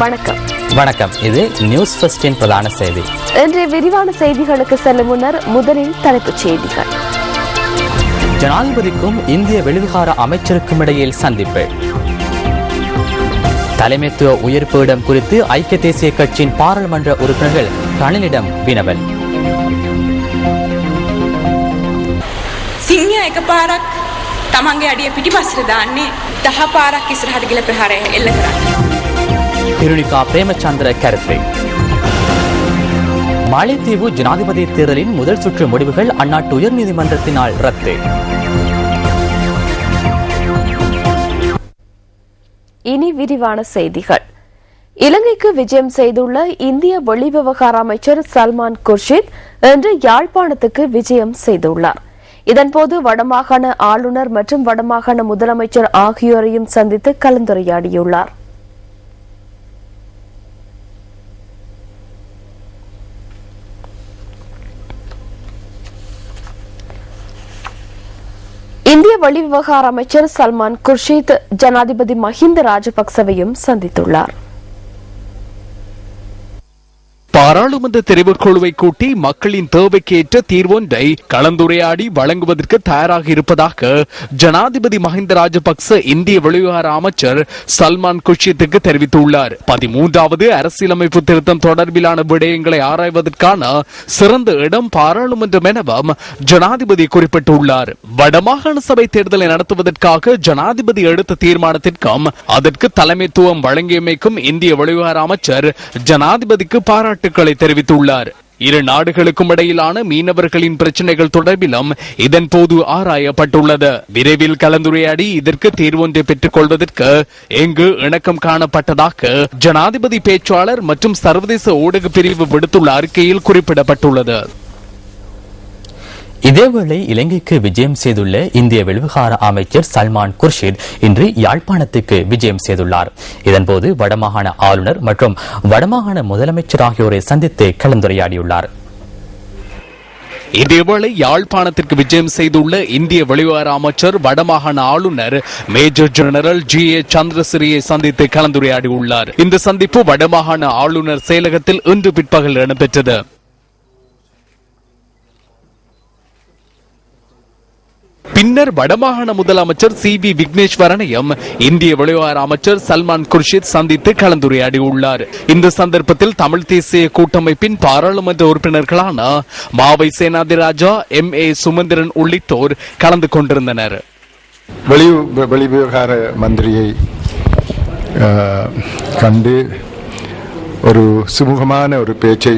வணக்கம். வணக்கம். இது நியூஸ் ஃபர்ஸ்டின் பிரதான செய்தி. இன்றைய விரிவான செய்திகளுக்கு செல்லும் முன்னர் முதலில் தலைப்புச் செய்திகள். ஜனாதிபதிக்கும் இந்திய வெளிவிகார அமைச்சருக்கும் இடையில் சந்திப்பு. தலைமைத்துவ உயிர்ப்பிடம் குறித்து ஐக்கிய தேசிய கட்சியின் பாராளுமன்ற உறுப்பினர்கள் ரணிலிடம் வினவல். සිංහයා එකපාරක් තමන්ගේ අඩිය පිටිපස්සට දාන්නේ 10 පාරක් ඉස්සරහට ගිල ප්‍රහාරය එල්ල කරන්නේ. திருணிகா பிரேமச்சந்திர கருத்து. மாலைத்தீவு ஜனாதிபதி தேர்தலின் முதல் சுற்று முடிவுகள் அந்நாட்டு உயர்நீதிமன்றத்தினால் ரத்து. இனி விரிவான செய்திகள். இலங்கைக்கு விஜயம் செய்துள்ள இந்திய வெளிவிவகார அமைச்சர் சல்மான் குர்ஷித் இன்று யாழ்ப்பாணத்துக்கு விஜயம் செய்துள்ளார். இதன்போது வடமாகாண ஆளுநர் மற்றும் வடமாகாண முதலமைச்சர் ஆகியோரையும் சந்தித்து கலந்துரையாடியுள்ளார். இந்திய வெளிவிவகார அமைச்சர் சல்மான் குர்ஷித் ஜனாதிபதி மஹிந்த ராஜபக்சவையும் சந்தித்துள்ளார். பாராளுமன்ற தெரிவுக்குழுவை கூட்டி மக்களின் தேவைக்கு ஏற்ற தீர்வொன்றை கலந்துரையாடி வழங்குவதற்கு தயாராக இருப்பதாக ஜனாதிபதி மஹிந்த ராஜபக்ச இந்திய வெளிவிவகார அமைச்சர் சல்மான் குர்ஷித்துக்கு தெரிவித்துள்ளார். 13வது அரசியலமைப்பு திருத்தம் தொடர்பிலான விடயங்களை ஆராய்வதற்கான சிறந்த இடம் பாராளுமன்றம் எனவும் ஜனாதிபதி குறிப்பிட்டுள்ளார். வடமாகாண சபை தேர்தலை நடத்துவதற்காக ஜனாதிபதி எடுத்த தீர்மானத்திற்கும் அதற்கு தலைமைத்துவம் வழங்கியமைக்கும் இந்திய வெளிவிவகார அமைச்சர் ஜனாதிபதிக்கு பாராட்டுக்களை தெரிவித்துள்ளார். இரு நாடுகளுக்கும் இடையிலான மீனவர்களின் பிரச்சனைகள் தொடர்பிலும் இதன் போது ஆராயப்பட்டுள்ளது. விரைவில் கலந்துரையாடி இதற்கு தீர்வொன்றை பெற்றுக் கொள்வதற்கு எங்கு இணக்கம் காணப்பட்டதாக ஜனாதிபதி பேச்சாளர் மற்றும் சர்வதேச ஊடக பிரிவு விடுத்துள்ள அறிக்கையில் குறிப்பிடப்பட்டுள்ளது. இதேவேளை இலங்கைக்கு விஜயம் செய்துள்ள இந்திய வெளிவிவகார அமைச்சர் சல்மான் குர்ஷித் இன்று யாழ்ப்பாணத்துக்கு விஜயம் செய்துள்ளார். இதன்போது வடமாகாண ஆளுநர் மற்றும் வடமாகாண முதலமைச்சர் ஆகியோரை சந்தித்து கலந்துரையாடியுள்ளார். இதேவேளை யாழ்ப்பாணத்திற்கு விஜயம் செய்துள்ள இந்திய வெளிவிவகார அமைச்சர் வடமாகாண ஆளுநர் மேஜர் ஜெனரல் GA சந்திரசிறியை சந்தித்து கலந்துரையாடியுள்ளார். இந்த சந்திப்பு வடமாகாண ஆளுநர் செயலகத்தில் இன்று பிற்பகல் இடம்பெற்றது. பின்னர் வடமாகாண முதலமைச்சர் CV விக்னேஸ்வரனையும் இந்திய வெளிவிவகார அமைச்சர் சல்மான் குர்ஷித் சந்தித்து கலந்துரையாடியுள்ளார். இந்த சந்தர்ப்பத்தில் தமிழ் தேசிய கூட்டமைப்பின் பாராளுமன்ற உறுப்பினர்களான மாவை சேனாதிராஜா, MA சுமந்திரன் உள்ளிட்டோர் கலந்து கொண்டிருந்தனர். வெளிவிவகார மந்திரியை கண்டு ஒரு சுமூகமான ஒரு பேச்சை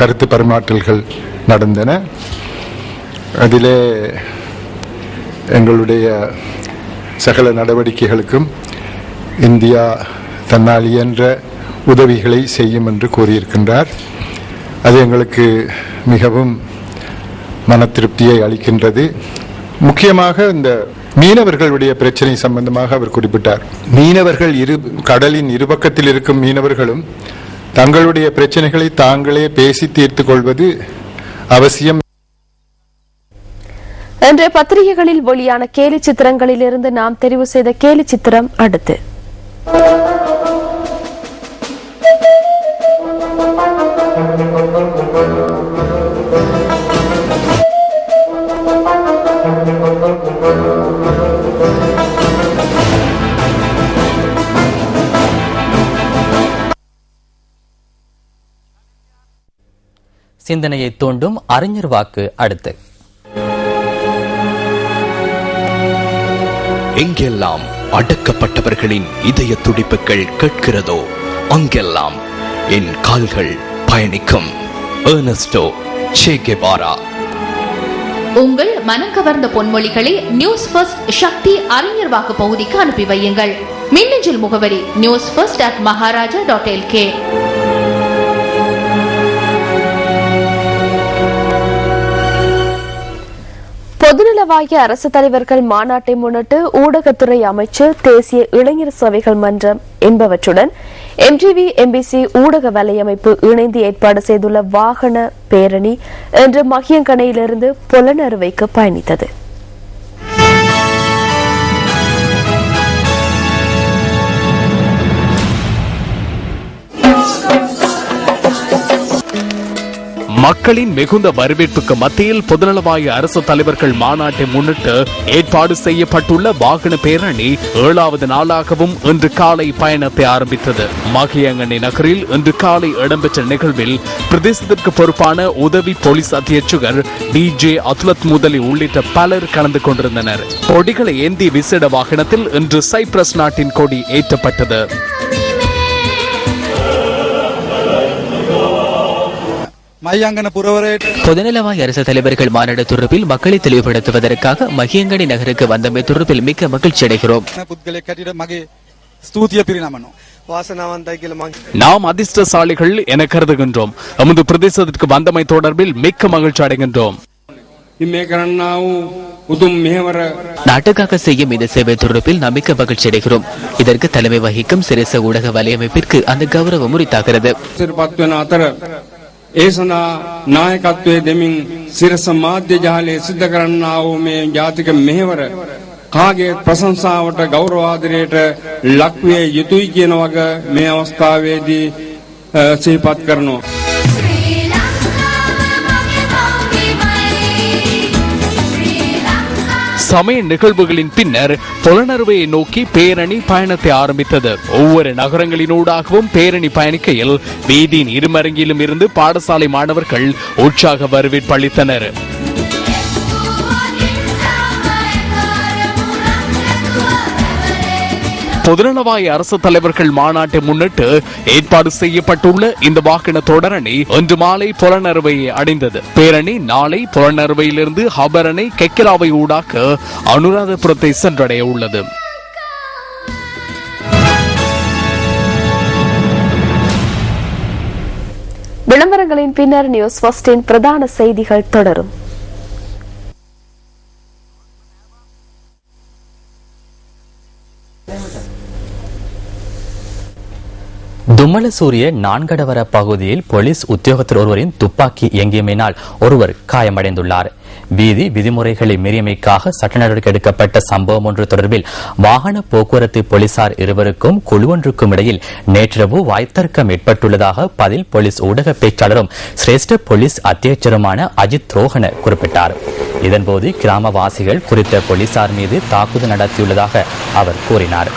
கருத்து பரிமாற்றல்கள் நடந்தன. அதிலே எங்களுடைய சகல நடவடிக்கைகளுக்கும் இந்தியா தன்னால் இயன்ற உதவிகளை செய்யும் என்று கூறியிருக்கின்றார். அது எங்களுக்கு மிகவும் மன திருப்தியை அளிக்கின்றது. முக்கியமாக இந்த மீனவர்களுடைய பிரச்சனை சம்பந்தமாக அவர் குறிப்பிட்டார். மீனவர்கள் கடலின் இருபக்கத்தில் இருக்கும் மீனவர்களும் தங்களுடைய பிரச்சனைகளை தாங்களே பேசி தீர்த்துக் கொள்வது அவசியம். இன்றைய பத்திரிகைகளில் வெளியான கேலி சித்திரங்களில் இருந்து நாம் தெரிவு செய்த கேலி சித்திரம் அடுத்து. சிந்தனையை தூண்டும் அறிஞர் வாக்கு அடுத்து. எங்கெல்லாம் அடக்கப்பட்டவர்களின் இதய துடிப்புகள் கேட்கிறதோ அங்கெல்லாம் என் கால்கள் பயணிக்கும். எர்னஸ்டோ சே கெவாரா. உங்கள் மனம் கவர்ந்த பொன்மொழிகளை நியூஸ் ஃபர்ஸ்ட் சக்தி அறிஞர் வாக்கு பகுதிக்கு அனுப்பி வையுங்கள். மின்னஞ்சல் முகவரி newsfirst@maharaja.lk. பொதுநலவாய அரசு தலைவர்கள் மாநாட்டை முன்னிட்டு ஊடகத்துறை அமைச்சு, தேசிய இளைஞர் சேவைகள் மன்றம் என்பவற்றுடன் MTV MBC ஊடக வலையமைப்பு இணைந்து ஏற்பாடு செய்துள்ள வாகன பேரணி இன்று மகியங்கனையிலிருந்து பொலனறுவைக்கு பயணித்தது. மக்களின் மிகுந்த வரவேற்புக்கு மத்தியில் பொதுநலவாய அரசு தலைவர்கள் மாநாட்டை முன்னிட்டு ஏற்பாடு செய்யப்பட்டுள்ள வாகன பேரணி 7வது நாளாகவும் இன்று காலை பயணத்தை ஆரம்பித்தது. மகியங்கனி நகரில் இன்று காலை இடம்பெற்ற நிகழ்வில் பிரதேசத்திற்கு பொறுப்பான உதவி போலீஸ் அத்தியட்சகர் DJ அதுலத் முதலி உள்ளிட்ட பலர் கலந்து கொண்டிருந்தனர். கொடிகளை ஏந்திய விசேட வாகனத்தில் இன்று சைப்ரஸ் நாட்டின் கொடி ஏற்றப்பட்டது. பொதுநலவாய அரசு தலைவர்கள் மாநாடு தொடர்பில் மக்களை தெளிவுபடுத்துவதற்காக மகியங்கனி நகருக்கு வந்தமை தொடர்பில் மிக்க மகிழ்ச்சி அடைகிறோம். நாம் அதிர்ஷ்டசாலிகள் என கருதுகின்றோம். நமது பிரதேசத்திற்கு வந்தமை தொடர்பில் மிக்க மகிழ்ச்சி அடைகின்றோம். நாட்டுக்காக செய்யும் இந்த சேவை தொடர்பில் நாம் மிக்க மகிழ்ச்சி அடைகிறோம். இதற்கு தலைமை வகிக்கும் சிரேச ஊடக வலையமைப்பிற்கு அந்த கௌரவம் உரித்தாகிறது. ඒ සඳහා නායකත්වයේ දෙමින් සිරස මාධ්‍ය ජාලයේ සිද්ධ කරන්නා වූ මේ ජාතික මෙහෙවර කාගේ ප්‍රශංසාවට ගෞරවාදරයට ලක්විය යුතුයි කියන වග මේ අවස්ථාවේදී සිහිපත් කරනවා. சமய நிகழ்வுகளின் பின்னர் புலனறுவையை நோக்கி பேரணி பயணத்தை ஆரம்பித்தது. ஒவ்வொரு நகரங்களினூடாகவும் பேரணி பயணிக்கையில் வீதியின் இருமரங்கிலும் இருந்து பாடசாலை மாணவர்கள் உற்சாக வரவேற்பு அளித்தனர். பொதுநலவாய அரசு தலைவர்கள் மாநாட்டை முன்னிட்டு ஏற்பாடு செய்யப்பட்டுள்ள இந்த வாகன தொடரணி இன்று மாலை புலனறுவையை அடைந்தது. பேரணி நாளை புலனறுவையிலிருந்து ஹபரணை கெக்கிராவை ஊடாக அனுராதபுரத்தை சென்றடைய உள்ளது. விளம்பரங்களின் பின்னர் நியூஸ் ஃபர்ஸ்டின் பிரதான செய்திகள் தொடரும். தும்மலசூரிய நான்கடவர பகுதியில் போலீஸ் உத்தியோகத்தர் ஒருவரின் துப்பாக்கி இயங்கியமையினால் ஒருவர் காயமடைந்துள்ளார். வீதி விதிமுறைகளை மீறியமைக்காக சட்ட நடவடிக்கை எடுக்கப்பட்ட சம்பவம் ஒன்று தொடர்பில் வாகன போக்குவரத்து போலீசார் இருவருக்கும் குழு ஒன்றுக்கும் இடையில் நேற்றிரவு வாய்த்தர்க்கம் ஏற்பட்டுள்ளதாக பதில் போலீஸ் ஊடக பேச்சாளரும் சிரேஷ்ட போலீஸ் அத்தியட்சருமான அஜித் ரோஹன குறிப்பிட்டார். இதன்போது கிராமவாசிகள் குறித்த போலீசார் மீது தாக்குதல் நடத்தியுள்ளதாக அவர் கூறினார்.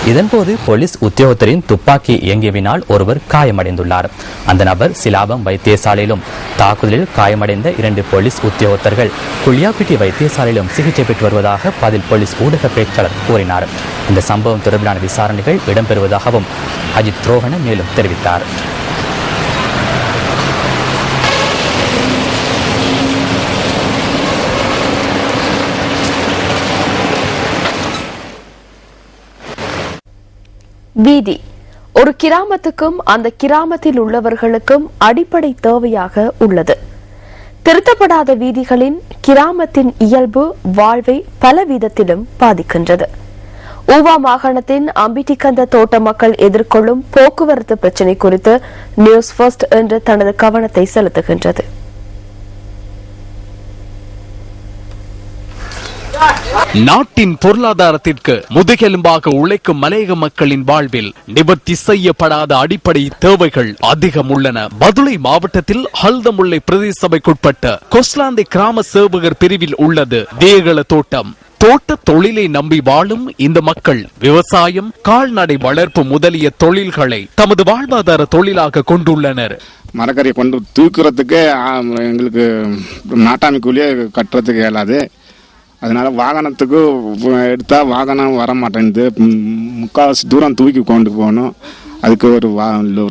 இதன்போது போலீஸ் உத்தியோகத்தரின் துப்பாக்கி இயங்கியவினால் ஒருவர் காயமடைந்துள்ளார். அந்த நபர் சிலாபம் வைத்தியசாலையிலும் தாக்குதலில் காயமடைந்த 2 போலீஸ் உத்தியோகத்தர்கள் குளியாப்பிட்டி வைத்தியசாலையிலும் சிகிச்சை பெற்று வருவதாக பதில் போலீஸ் ஊடக பேச்சாளர் கூறினார். இந்த சம்பவம் தொடர்பிலான விசாரணைகள் இடம்பெறுவதாகவும் அஜித் ரோஹன மேலும் தெரிவித்தார். வீதி ஒரு கிராமத்துக்கும் அந்த கிராமத்தில் உள்ளவர்களுக்கும் அடிப்படை தேவையாக உள்ளது. திருத்தப்படாத வீதிகளின் கிராமத்தின் இயல்பு வாழ்வை பல விதத்திலும் பாதிக்கின்றது. ஊவா மாகாணத்தின் அம்பிட்டிகந்த தோட்ட மக்கள் எதிர்கொள்ளும் போக்குவரத்து பிரச்சினை குறித்து நியூஸ் ஃபர்ஸ்ட் என்று தனது கவனத்தை செலுத்துகின்றது. நாட்டின் பொருளாதாரத்திற்கு முதுகெலும்பாக உழைக்கும் மலையக மக்களின் வாழ்வில் நிவர்த்தி செய்யப்படாத அடிப்படை தேவைகள் அதிகம் உள்ளன. பதுளை மாவட்டத்தில் ஹல்தமுல்லை பிரதேச சபைக்குட்பட்ட கொஸ்லாந்தை கிராம சேவகர் பிரிவில் உள்ளது தேகல தோட்டம். தோட்ட தொழிலை நம்பி வாழும் இந்த மக்கள் விவசாயம், கால்நடை வளர்ப்பு முதலிய தொழில்களை தமது வாழ்வாதார தொழிலாக கொண்டுள்ளனர். மரக்கறியை கொண்டு தூக்குறதுக்கு எங்களுக்கு நாட்டாமை கூலியே கட்டுறதுக்கு இயலாது. அதனால வாகனத்துக்கு எடுத்தா வாகனம் வர மாட்டேங்குது. முக்கால்வாசி தூரம் தூக்கி கொண்டு போகணும். அதுக்கு ஒரு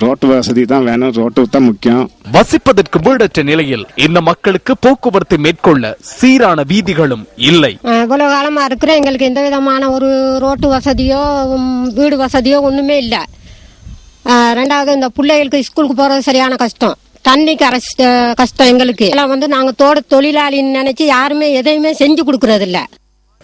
ரோட்டு வசதி தான் வேணும். ரோட்டு தான் முக்கியம். வசிப்பதற்கு வீடற்ற நிலையில் இந்த மக்களுக்கு போக்குவரத்து மேற்கொள்ள சீரான வீதிகளும் இல்லை. இவ்வளவு காலமா இருக்கிற எங்களுக்கு எந்த விதமான ஒரு ரோட்டு வசதியோ வீடு வசதியோ ஒண்ணுமே இல்லை. ரெண்டாவது இந்த பிள்ளைகளுக்கு ஸ்கூலுக்கு போறது சரியான கஷ்டம். தண்ணிக்கு கஷ்டம் எங்களுக்கு எல்லாம் நாங்க தோட்ட தொழிலாளின்னு நினைச்சு யாருமே எதையுமே செஞ்சு கொடுக்கறது இல்ல.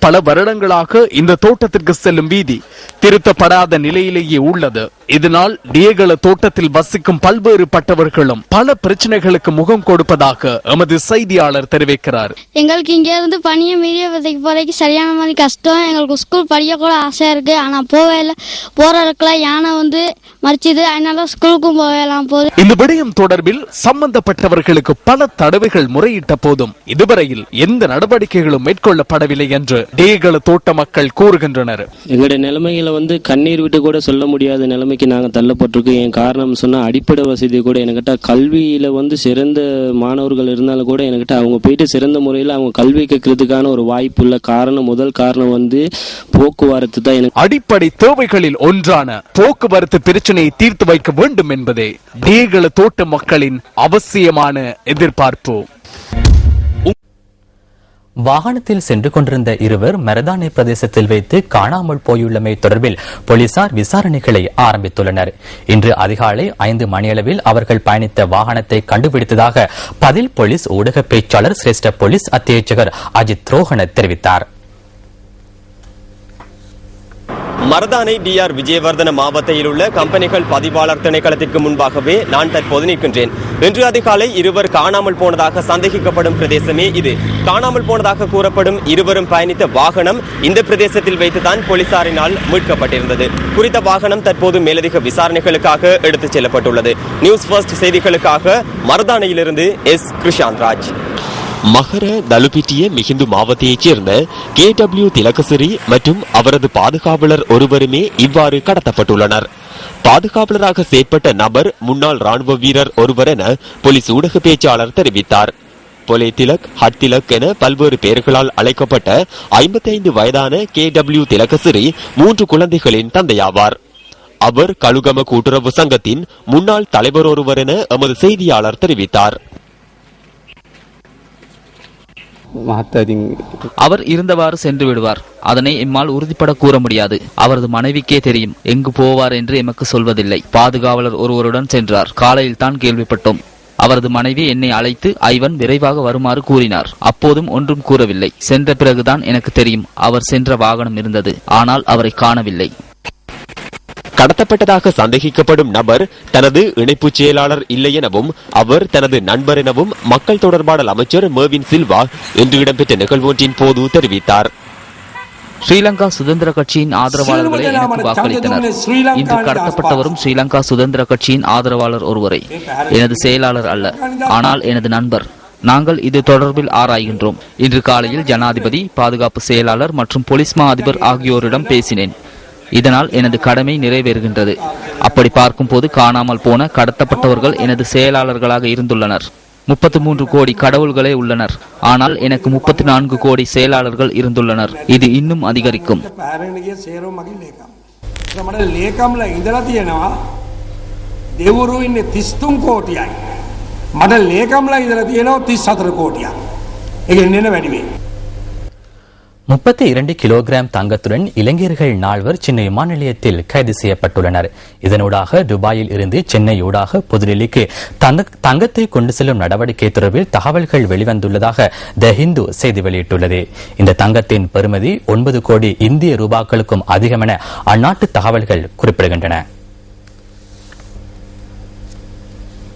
பல வருடங்களாக இந்த தோட்டத்திற்கு செல்லும் வீதி திருத்தப்படாத நிலையிலேயே உள்ளது. இதனால் டியேகல தோட்டத்தில் வசிக்கும் பல்வேறுபட்டவர்களும் பல பிரச்சனைகளுக்கு முகம் கொடுப்பதாக எமது செய்தியாளர் தெரிவிக்கிறார். எங்களுக்கு இங்க இருந்து பனிய மீறிய போறதுக்கு சரியான மாதிரி கஷ்டம். எங்களுக்கு ஸ்கூல் படிக்க கூட ஆசையா இருக்கு. ஆனா போவேல போற இடத்துல யானை வந்து மறிச்சது. அதனால ஸ்கூலுக்கும் போவேலாம் போகுது. இந்த விடயம் தொடர்பில் சம்பந்தப்பட்டவர்களுக்கு பல தடவைகள் முறையிட்ட போதும் இதுவரையில் எந்த நடவடிக்கைகளும் மேற்கொள்ளப்படவில்லை என்று டியேகல தோட்ட மக்கள் கூறுகின்றனர். எங்களுடைய நிலைமைகளை வந்து கண்ணீர் விட்டு கூட சொல்ல முடியாத நிலைமைக்கு நாங்கள் தள்ளப்பட்டிருக்கோம். என் காரணம் சொன்னா அடிப்படை வசதி கூட என்கிட்ட கல்வியில வந்து சிறந்த மாணவர்கள் இருந்தாலும் கூட என்கிட்ட அவங்க போயிட்டு சிறந்த முறையில் அவங்க கல்வி கேட்கறதுக்கான ஒரு வாய்ப்பு இல்ல. முதல் காரணம் வந்து போக்குவரத்து தான். எனக்கு அடிப்படை தேவைகளில் ஒன்றான போக்குவரத்து பிரச்சனையை தீர்த்து வைக்க வேண்டும் என்பதே டியேகல தோட்ட மக்களின் அவசியமான எதிர்பார்ப்பு. வாகனத்தில் சென்று கொண்டிருந்த இருவர் மரதானே பிரதேசத்தில் வைத்து காணாமல் போயுள்ளமை தொடர்பில் போலீசார் விசாரணைகளை ஆரம்பித்துள்ளனர். இன்று அதிகாலை 5 மணியளவில் அவர்கள் பயணித்த வாகனத்தை கண்டுபிடித்ததாக பதில் போலீஸ் ஊடக பேச்சாளர் சிரேஷ்ட போலீஸ் அத்தியட்சகர் அஜித் ரோஹன தெரிவித்தார். மரதானை டிஆர் விஜயவர்தன மாவட்டத்தில் உள்ள கம்பெனிகள் பதிவாளர் திணைக்களத்திற்கு முன்பாகவே நான் தற்போது நிற்கின்றேன். இன்று அதிகாலை இருவர் காணாமல் போனதாக சந்தேகிக்கப்படும் பிரதேசமே இது. காணாமல் போனதாக கூறப்படும் இருவரும் பயணித்த வாகனம் இந்த பிரதேசத்தில் வைத்துதான் போலீசாரினால் மீட்கப்பட்டிருந்தது. குறித்த வாகனம் தற்போது மேலதிக விசாரணைகளுக்காக எடுத்துச் செல்லப்பட்டுள்ளது. நியூஸ் ஃபர்ஸ்ட் செய்திகளுக்காக மரதானையிலிருந்து எஸ் கிருஷாந்த்ராஜ். மகர தலுபிட்டிய மிகுந்து மாவட்டத்தைச் சேர்ந்த KW திலகசிறி மற்றும் அவரது பாதுகாவலர் ஒருவருமே இவ்வாறு கடத்தப்பட்டுள்ளனர். பாதுகாவலராக செயற்பட்ட நபர் முன்னாள் ராணுவ வீரர் ஒருவர் என போலீஸ் ஊடக பேச்சாளர் தெரிவித்தார். பொலே திலக், ஹட் திலக் என பல்வேறு பெயர்களால் அழைக்கப்பட்ட 55 வயதான KW திலகசிறி 3 குழந்தைகளின் தந்தையாவார். அவர் கழுகம கூட்டுறவு சங்கத்தின் முன்னாள் தலைவர் ஒருவர் என எமது செய்தியாளர் தெரிவித்தார். அவர் இருந்தவாறு சென்று விடுவார். அதனை எம்மால் உறுதிப்பட கூற முடியாது. அவரது மனைவிக்கே தெரியும் எங்கு போவார் என்று எமக்கு சொல்வதில்லை. பாதுகாவலர் ஒருவருடன் சென்றார். காலையில் தான் கேள்விப்பட்டோம். அவரது மனைவி என்னை அழைத்து ஐவன் விரைவாக வருமாறு கூறினார். அப்போதும் ஒன்றும் கூறவில்லை. சென்ற பிறகுதான் எனக்கு தெரியும் அவர் சென்ற வாகனம் இருந்தது. ஆனால் அவரை காணவில்லை. கடத்தப்பட்டதாக சந்தேகிக்கப்படும் நபர் தனது இணைப்பு செயலாளர் இல்லை எனவும் அவர் தனது நண்பர் எனவும் மக்கள் தொடர்பாடல் அமைச்சர் மேவின் சில்வா இன்று இடம்பெற்ற நிகழ்வொன்றின் போது தெரிவித்தார். ஸ்ரீலங்கா சுதந்திர கட்சியின் ஆதரவாளர்களை எனக்கு வாக்களித்தனர். இன்று கடத்தப்பட்டவரும் ஸ்ரீலங்கா சுதந்திர கட்சியின் ஆதரவாளர் ஒருவரை, எனது செயலாளர் அல்ல, ஆனால் எனது நண்பர். நாங்கள் இது தொடர்பில் ஆராய்கின்றோம். இன்று காலையில் ஜனாதிபதி, பாதுகாப்பு செயலாளர் மற்றும் போலீஸ் மா அதிபர் ஆகியோரிடம் பேசினேன். இதனால் எனது கடமை நிறைவேறுகின்றது. அப்படி பார்க்கும் போது காணாமல் போன கடத்தப்பட்டவர்கள் எனது செயலாளர்களாக இருந்துள்ளனர். 33 கோடி கடவுள்களே உள்ளனர். ஆனால் எனக்கு 34 கோடி செயலாளர்கள் இருந்துள்ளனர். இது இன்னும் அதிகரிக்கும். මට ලේකම්ලා ඉඳලා තියෙනවා 34 කෝටියක්. ඒක එන්නේ වැඩි 32 கிலோகிராம் தங்கத்துடன் இளைஞர்கள் 4 சென்னை விமான நிலையத்தில் கைது செய்யப்பட்டுள்ளனர். இதனூடாக துபாயில் இருந்து சென்னை ஊடாக புதுடில்லிக்கு தங்கத்தை கொண்டு செல்லும் நடவடிக்கை தொடர்பில் தகவல்கள் வெளிவந்துள்ளதாக த ஹிந்து செய்தி வெளியிட்டுள்ளது. இந்த தங்கத்தின் பெறுமதி 9 கோடி இந்திய ரூபாய்களுக்கும் அதிகம் என அந்நாட்டு தகவல்கள் குறிப்பிடுகின்றன.